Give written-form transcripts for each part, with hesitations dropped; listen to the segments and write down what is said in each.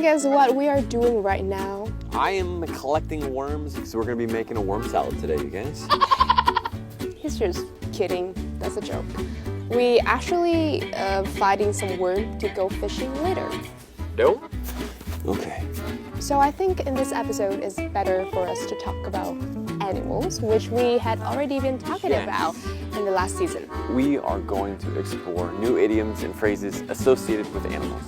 guess what we are doing right now? I am collecting worms because we're going to be making a worm salad today, you guys. He's just kidding. That's a joke. We actually finding some worm to go fishing later. No? Okay. So I think in this episode it's better for us to talk about animals, which we had already been talking about in the last season. We are going to explore new idioms and phrases associated with animals.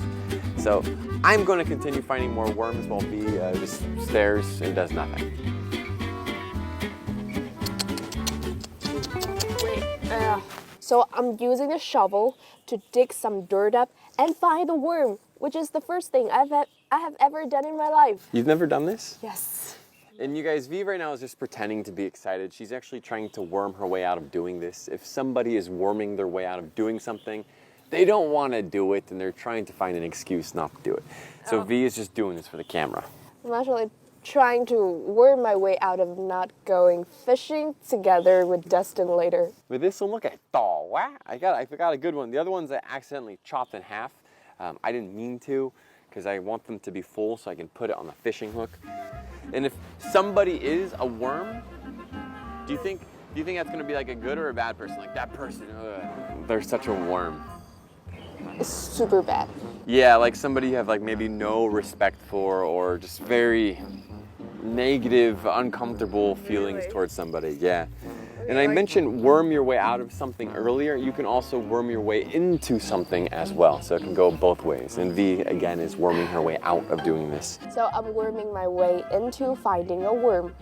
So I'm going to continue finding more worms while V just stares and does nothing. So I'm using a shovel to dig some dirt up and find the worm, which is the first thing I have ever done in my life. You've never done this? Yes. And you guys, V right now is just pretending to be excited. She's actually trying to worm her way out of doing this. If somebody is worming their way out of doing something, they don't want to do it and they're trying to find an excuse not to do it. So V is just doing this for the camera. I'm actually trying to worm my way out of not going fishing together with Dustin later. With this one, look at I forgot a good one. The other ones I accidentally chopped in half. I didn't mean to because I want them to be full so I can put it on the fishing hook. And if somebody is a worm, do you think that's going to be like a good or a bad person? Like that person, they're such a worm. It's super bad. Yeah, like somebody you have like maybe no respect for or just very negative, uncomfortable feelings towards somebody. Yeah. And I mentioned worm your way out of something earlier. You can also worm your way into something as well. So it can go both ways. And V, again, is worming her way out of doing this. So I'm worming my way into finding a worm.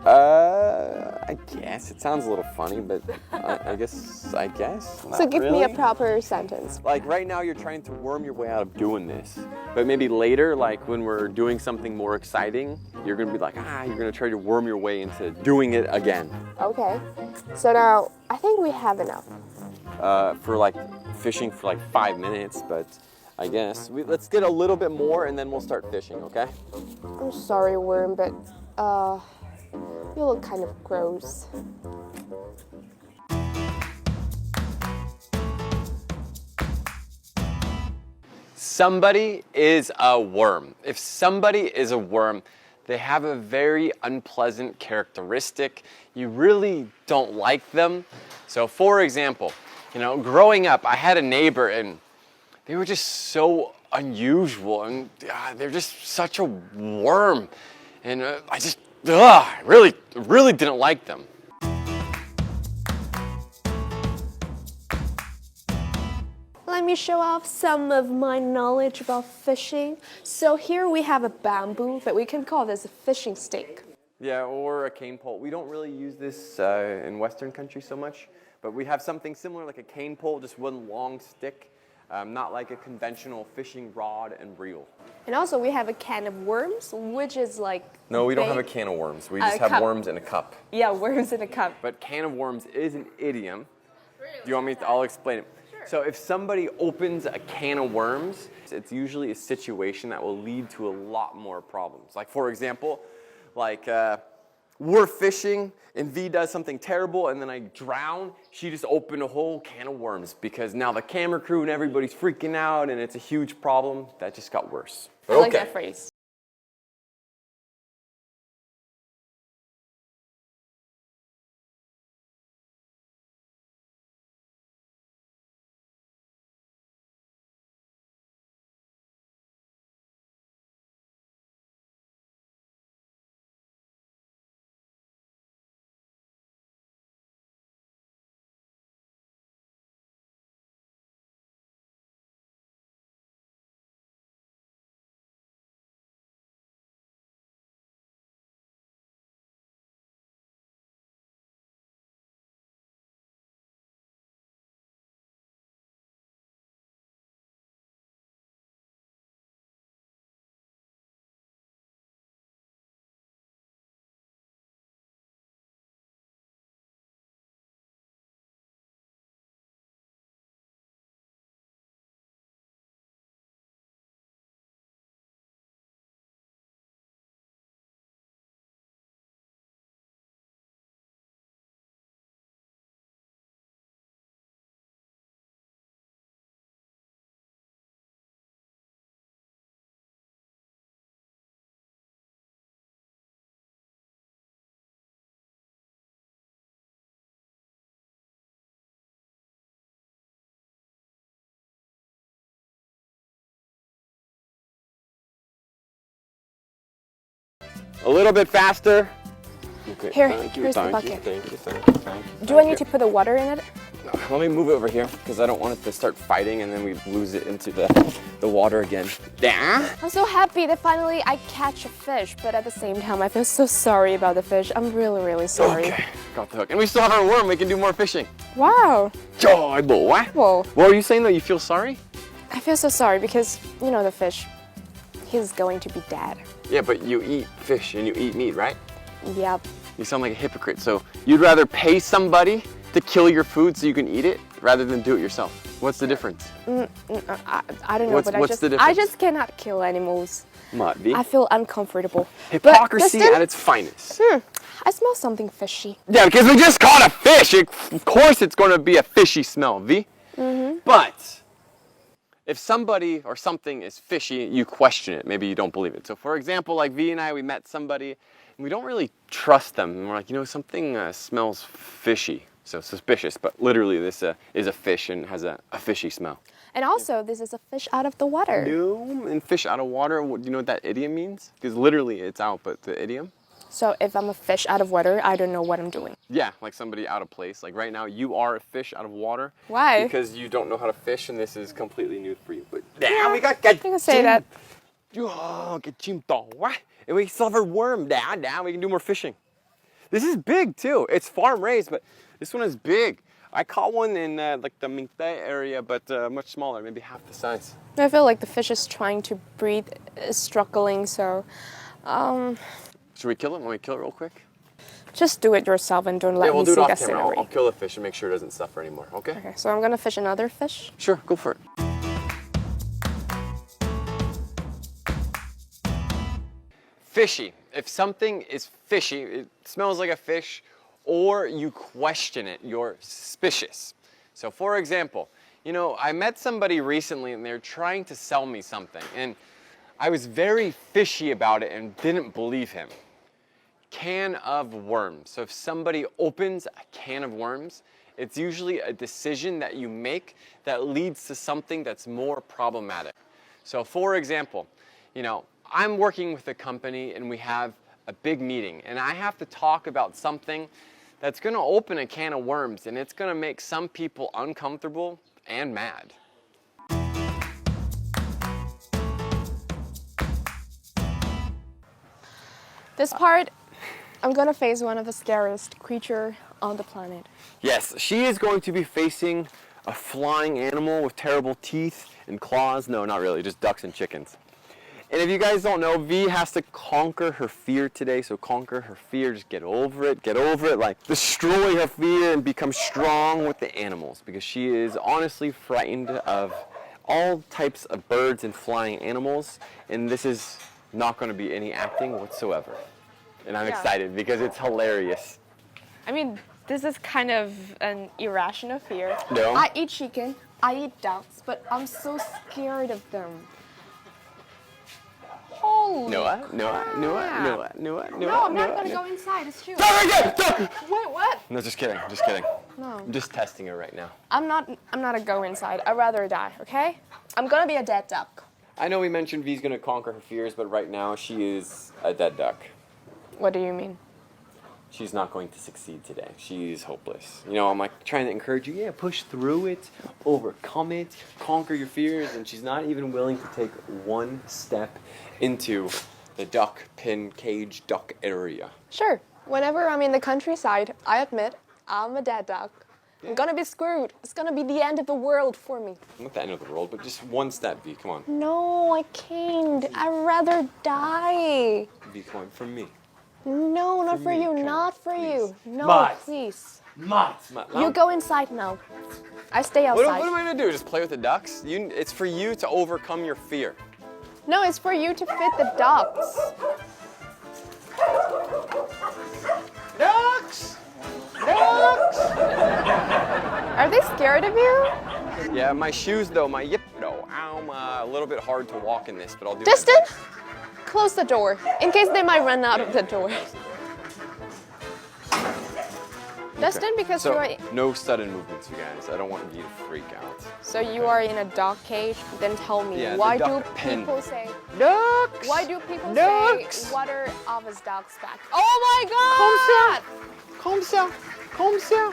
I guess. It sounds a little funny, but I guess. So give me a proper sentence. Like right now you're trying to worm your way out of doing this. But maybe later, like when we're doing something more exciting, you're gonna be like, you're gonna try to worm your way into doing it again. Okay. So now, I think we have enough. For like fishing for like 5 minutes, but I guess. Let's get a little bit more and then we'll start fishing, okay? I'm sorry, worm, but you look kind of gross. Somebody is a worm. If somebody is a worm, they have a very unpleasant characteristic. You really don't like them. So for example, growing up, I had a neighbor and they were just so unusual and they're just such a worm. And I really didn't like them. Let me show off some of my knowledge about fishing. So here we have a bamboo, but we can call this a fishing stick. Yeah, or a cane pole. We don't really use this in Western countries so much, but we have something similar like a cane pole, just one long stick, not like a conventional fishing rod and reel. And also we have a can of worms, which is like... No, we don't have a can of worms. We just have worms in a cup. Yeah, worms in a cup. But can of worms is an idiom. Do you want me to? I'll explain it. So if somebody opens a can of worms, it's usually a situation that will lead to a lot more problems. Like for example, we're fishing and V does something terrible and then I drown. She just opened a whole can of worms because now the camera crew and everybody's freaking out and it's a huge problem. That just got worse. I like that phrase. A little bit faster. Okay, Here, thank you, here's the thank bucket. you, thank you, thank you, thank you. Do I need to put the water in it? Let me move it over here because I don't want it to start fighting and then we lose it into the water again. Yeah. I'm so happy that finally I catch a fish, but at the same time I feel so sorry about the fish. I'm really, really sorry. Okay, got the hook. And we still have our worm, we can do more fishing. Wow. Trời bộ quá. Whoa. What were you saying though? You feel sorry? I feel so sorry because, you know, the fish, he's going to be dead. Yeah, but you eat fish and you eat meat, right? Yep. You sound like a hypocrite. So you'd rather pay somebody to kill your food so you can eat it rather than do it yourself. What's the difference? I don't know, What's but the difference? I just cannot kill animals. Muddy. I feel uncomfortable. Hypocrisy But, Dustin, at its finest. I smell something fishy. Yeah, because we just caught a fish. Of course it's going to be a fishy smell, V. But if somebody or something is fishy, you question it. Maybe you don't believe it. So for example, like V and I, we met somebody and we don't really trust them. And we're like, you know, something smells fishy. So suspicious, but literally this is a fish and has a fishy smell. And also, this is a fish out of the water. No, and fish out of water, do you know what that idiom means? Because literally it's out, but the idiom? So if I'm a fish out of water, I don't know what I'm doing. Yeah, like somebody out of place. Like right now, you are a fish out of water. Why? Because you don't know how to fish, and this is completely new for you. But now we got You can say that. Get chim to quá. And we still have our worm. Now we can do more fishing. This is big too. It's farm raised, but this one is big. I caught one in like the Minh Tây area, but much smaller, maybe half the size. I feel like the fish is trying to breathe, is struggling, so... Should we kill it? Want me to kill it real quick? Just do it yourself and don't let Yeah, we'll me do it see off the camera. scenery. I'll kill the fish and make sure it doesn't suffer anymore, okay? Okay, so I'm gonna fish another fish. Sure, go for it. Fishy. If something is fishy, it smells like a fish, or you question it, you're suspicious. So for example, you know, I met somebody recently and they're trying to sell me something, and I was very fishy about it and didn't believe him. Can of worms. So if somebody opens a can of worms, it's usually a decision that you make that leads to something that's more problematic. So for example, you know, I'm working with a company and we have a big meeting and I have to talk about something that's going to open a can of worms and it's going to make some people uncomfortable and mad. This part, I'm gonna face one of the scariest creatures on the planet. Yes, she is going to be facing a flying animal with terrible teeth and claws. No, not really, just ducks and chickens. And if you guys don't know, V has to conquer her fear today. So conquer her fear, just get over it, like destroy her fear and become strong with the animals, because she is honestly frightened of all types of birds and flying animals, and this is not going to be any acting whatsoever. And I'm excited because it's hilarious. I mean, this is kind of an irrational fear. No. I eat chicken, I eat ducks, but I'm so scared of them. Holy No, crap. No, I'm not gonna go inside, it's true. Duck! Wait, what? No, just kidding. No. I'm just testing her right now. I'm not a go inside. I'd rather die, okay? I'm gonna be a dead duck. I know we mentioned V's gonna conquer her fears, but right now she is a dead duck. What do you mean? She's not going to succeed today. She's hopeless. You know, I'm like trying to encourage you, yeah, push through it, overcome it, conquer your fears, and she's not even willing to take one step into the duck pen cage duck area. Sure. Whenever I'm in the countryside, I admit I'm a dead duck. I'm gonna be screwed. It's gonna be the end of the world for me. Not the end of the world, but just one step, V, come on. No, I can't. I'd rather die. V, come on, from me. No, not for me, you, come on, not for please. you. No, But- please. Mats! You go inside now. I stay What outside. am I gonna do? Just play with the ducks? It's for you to overcome your fear. No, it's for you to fit the ducks. Ducks! Ducks! Are they scared of you? Yeah, my shoes though, my yip though. I'm a little bit hard to walk in this, but I'll do Dustin, my best. close the door in case they might run out of the door. Dustin, because so, you're... no sudden movements, you guys. I don't want you to freak out. So you are in a dog cage? Then tell me, Yeah, why the do duck pen. people say... Ducks! Why do people Ducks! say water off a duck's back? Oh my god! Comme ça! Comme ça!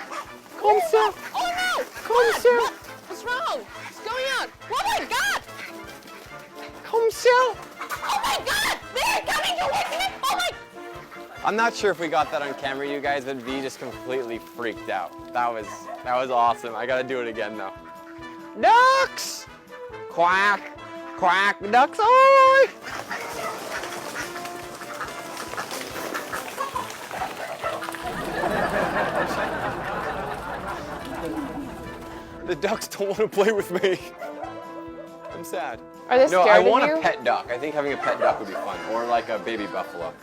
Comme ça! Oh no! Comme ça! What's wrong? What's going on? Oh my god! Comme ça! Oh my god! They're coming towards me! Oh my... I'm not sure if we got that on camera, you guys, but V just completely freaked out. That was awesome. I gotta do it again though. Ducks! Quack! Quack! Ducks! Oh! The ducks don't want to play with me. I'm sad. Are they No, scared I of want you? a pet duck. I think having a pet duck would be fun, or like a baby buffalo.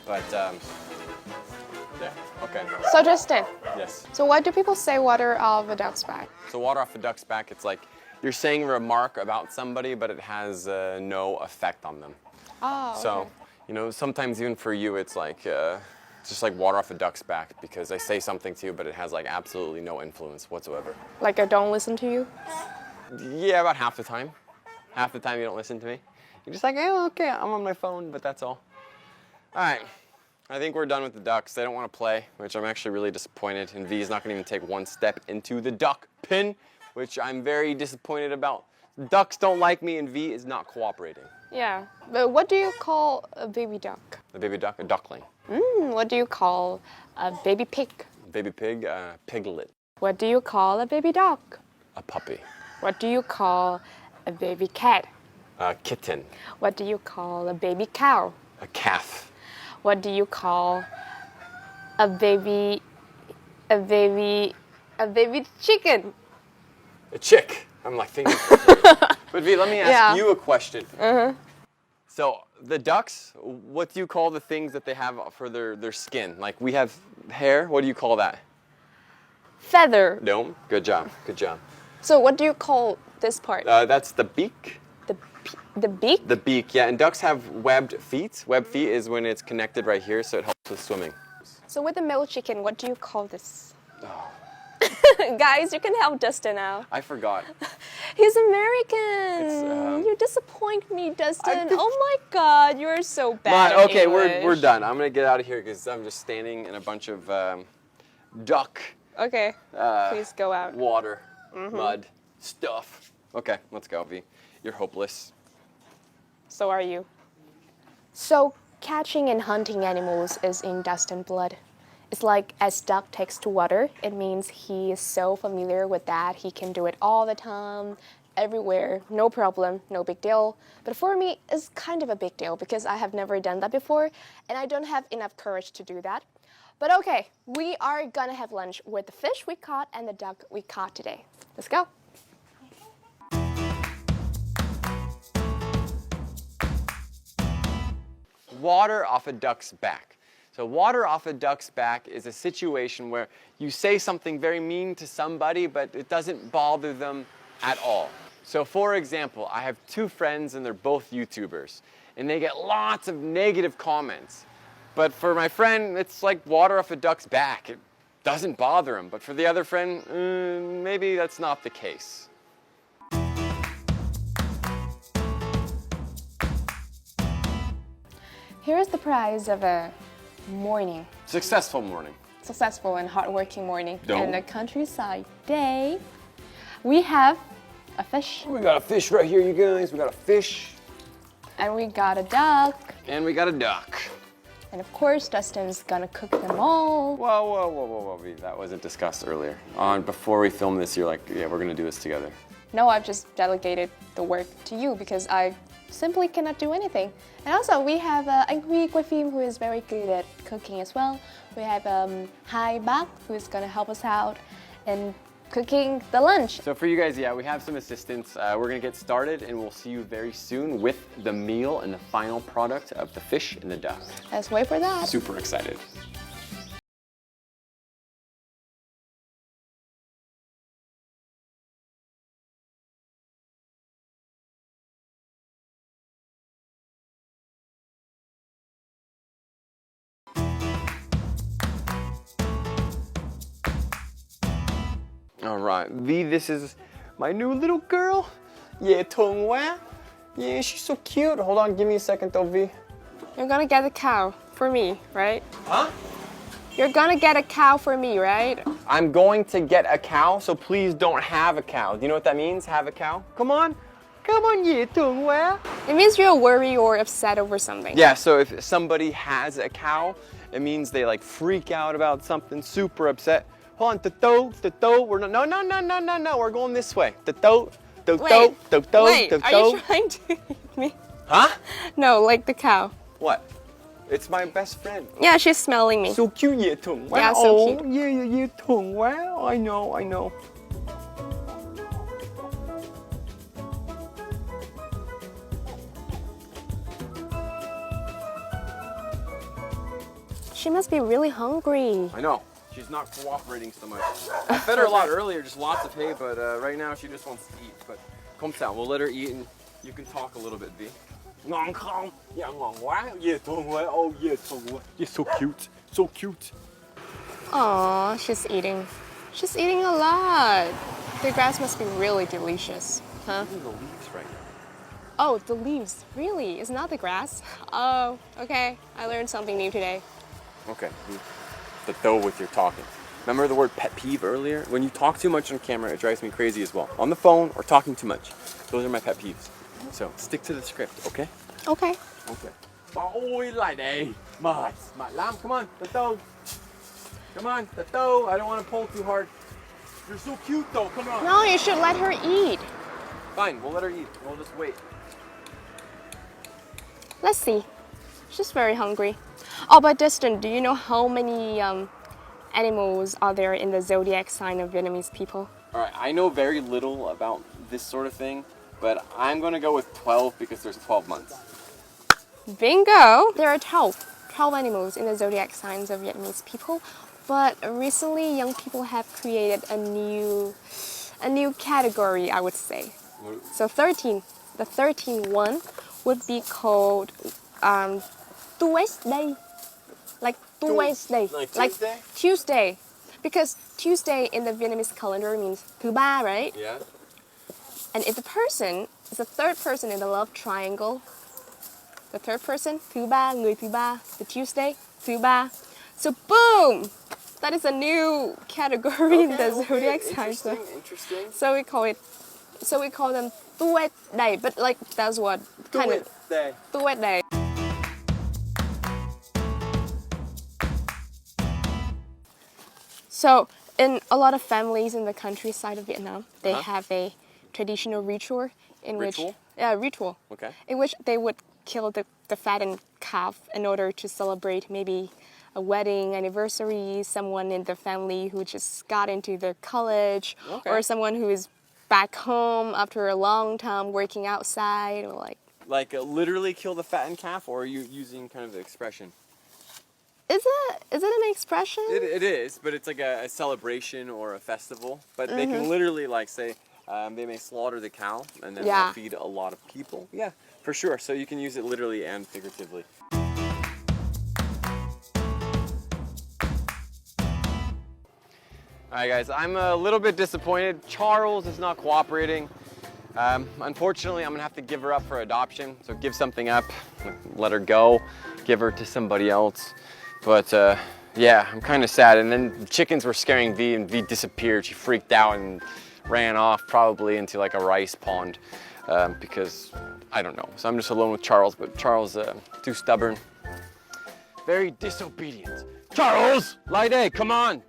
But yeah, okay. So Justin, Yes. so why do people say water off a duck's back? So water off a duck's back, it's like you're saying a remark about somebody, but it has no effect on them. Oh, So, okay. you know, sometimes even for you, it's like just like water off a duck's back because I say something to you, but it has like absolutely no influence whatsoever. Like I don't listen to you? Yeah, about half the time. Half the time you don't listen to me. You're just like, oh, okay, I'm on my phone, but that's all. All right, I think we're done with the ducks. They don't want to play, which I'm actually really disappointed. And V is not going to even take one step into the duck pen, which I'm very disappointed about. Ducks don't like me, and V is not cooperating. Yeah, but what do you call a baby duck? The baby duck, a duckling. What do you call a baby pig? Baby pig, piglet. What do you call a baby dog? A puppy. What do you call a baby cat? A kitten. What do you call a baby cow? A calf. What do you call a baby chicken? A chick. I'm like thinking. But V, let me ask you a question. So the ducks, what do you call the things that they have for their skin? Like we have hair. What do you call that? Feather. Dome. Good job. Good job. So what do you call this part? That's the beak. The beak? The beak, yeah. And ducks have webbed feet. Webbed feet is when it's connected right here, so it helps with swimming. So with the male chicken, what do you call this? Oh, Guys, you can help Dustin out. I forgot. He's American. You disappoint me, Dustin. Oh my God, you're so bad. But, at okay, English. we're done. I'm gonna get out of here because I'm just standing in a bunch of duck Okay, please go out. water, mud, stuff. Okay, let's go, V. You're hopeless. So are you. So catching and hunting animals is in Dustin's blood. It's like as duck takes to water, it means he is so familiar with that. He can do it all the time, everywhere, no problem, no big deal. But for me, it's kind of a big deal because I have never done that before and I don't have enough courage to do that. But okay, we are gonna have lunch with the fish we caught and the duck we caught today. Let's go. Water off a duck's back. So water off a duck's back is a situation where you say something very mean to somebody, but it doesn't bother them at all. So for example, I have two friends and they're both YouTubers, and they get lots of negative comments. But for my friend, it's like water off a duck's back. It doesn't bother him. But for the other friend, maybe that's not the case. Here is the prize of a morning. Successful morning. Successful and hardworking morning No. in the countryside day. We have a fish We got a fish right here, you guys. We got a fish. and we got a duck. And we got a duck. And of course, Dustin's gonna cook them all. Whoa, V. That wasn't discussed earlier. Before we filmed this, you're like, yeah, we're gonna do this together. No, I've just delegated the work to you because I simply cannot do anything. And also, we have anh Huy quay phim who is very good at cooking as well. We have Hai Bác who is gonna help us out in cooking the lunch. So for you guys, yeah, we have some assistants. We're gonna get started and we'll see you very soon with the meal and the final product of the fish and the duck. Let's wait for that. Super excited. All right, V, this is my new little girl. Yeah, thương quá. Yeah, she's so cute. Hold on, give me a second though, V. You're gonna get a cow for me, right? Huh? You're gonna get a cow for me, right? I'm going to get a cow, so please don't have a cow. Do you know what that means, have a cow? Come on. Come on, yeah, thương quá. It means you're worried or upset over something. Yeah, so if somebody has a cow, it means they like freak out about something, super upset. Hold on, we're no, we're going this way. Wait, are you trying to hit me? Huh? No, like the cow. What? It's my best friend. Yeah, she's smelling me. So cute, yeah, thương quá. Yeah, so cute. Yeah, thương quá. I know. She must be really hungry. I know. She's not cooperating so much. I fed her a lot earlier, just lots of hay, but right now she just wants to eat. But come on, we'll let her eat and you can talk a little bit, V. Ngon không? Yeah, ngon quá. Yeah, thương quá. Oh, yeah, thương quá. You're so cute. So cute. Aw, she's eating. She's eating a lot. The grass must be really delicious, huh? Look at the leaves right now. Oh, the leaves. Really? It's not the grass? Oh, okay. I learned something new today. Okay, the though with your talking. Remember the word pet peeve earlier? When you talk too much on camera, it drives me crazy as well. On the phone or talking too much. Those are my pet peeves. So stick to the script, okay? Okay. Okay. Ôi lại đây. Mệt lắm. Come on, the though. Come on, the though. I don't want to pull too hard. You're so cute though, come on. No, you should let her eat. Fine, we'll let her eat. We'll just wait. Let's see. She's very hungry. Oh, but Dustin, do you know how many animals are there in the zodiac sign of Vietnamese people? All right, I know very little about this sort of thing, but I'm going to go with 12 because there's 12 months. Bingo! There are 12 animals in the zodiac signs of Vietnamese people, but recently young people have created a new category, I would say. So the 13th one would be called Tuesday. Like Tuesday. Like Tuesday. Because Tuesday in the Vietnamese calendar means thứ ba, right? Yeah. And if the person is the third person in the love triangle, the third person, thứ ba, người thứ ba, the Tuesday, thứ ba. So boom! That is a new category in the zodiac signs. Interesting. So we call them Tuesday, but like that's what kind of Tuesday. So in a lot of families in the countryside of Vietnam, they have a traditional ritual in which they would kill the fattened calf in order to celebrate maybe a wedding anniversary, someone in the family who just got into the college, or someone who is back home after a long time working outside, or like literally kill the fattened calf, or are you using kind of the expression? Is it an expression? It is, but it's like a celebration or a festival. But they can literally like say they may slaughter the cow and then they'll feed a lot of people. Yeah, for sure. So you can use it literally and figuratively. All right, guys, I'm a little bit disappointed. Charles is not cooperating. Unfortunately, I'm gonna have to give her up for adoption. So give something up, let her go, give her to somebody else. But yeah, I'm kind of sad. And then the chickens were scaring V, and V disappeared. She freaked out and ran off probably into like a rice pond because I don't know. So I'm just alone with Charles, but Charles too stubborn, very disobedient. Charles, Lydie, come on.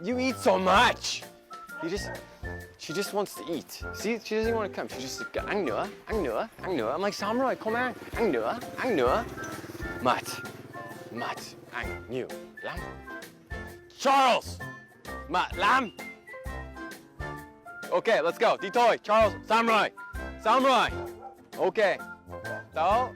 You eat so much. She just wants to eat. See, she doesn't even want to come. She's just like, ăn nữa. I'm like, xong rồi, come on, ăn nữa. Mệt, ăn nhiều lắm. Charles, mệt lắm. Okay, let's go. Đi thôi, Charles, xong rồi. Okay. Đó.